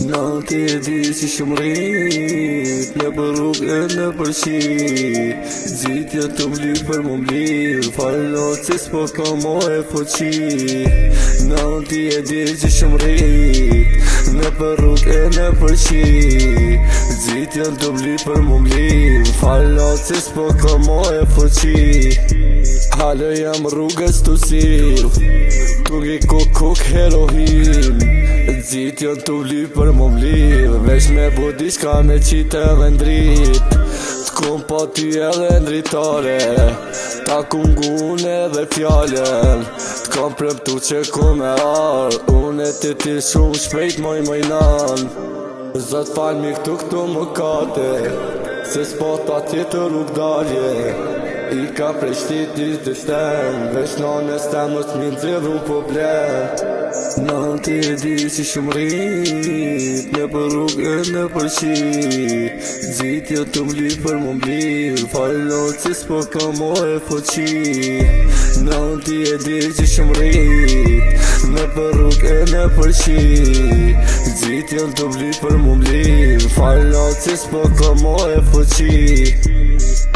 Në ti e di si shumë rrit, në për rrug e në për qit. Zitja të mli për më mli, fallo që s'po ka mo e foqi. Në ti e di si shumë rrit, në për rrug e në për qit. Zitja të mli për më mli, fallo që s'po ka mo e foqi. Halë jam rrugës të sirë, tugi kuk heroin. Zit janë të vli për më mlivë, vesh me budi shka me qitë edhe ndrit. T'kom pa ty edhe ndritare, ta kum gun edhe fjallën. T'kom premtu që kum e arë, unë e ti shumë shpejt moj nan. Zot fal mi këtu më kate, se s'pat pa tjetër rrug dalje. I ka prej shtetit të shtem, veç nanës temës mi nëzirru po blen. Në ti e di si shumë rrit, në për rrug e në për qit. Zitja të mli për më mli, fallo që s'po ka mo e foqi. Në ti e di si shumë rrit, në për rrug e në për qit. Zitja të mli për më mli, fallo që s'po ka mo e foqi.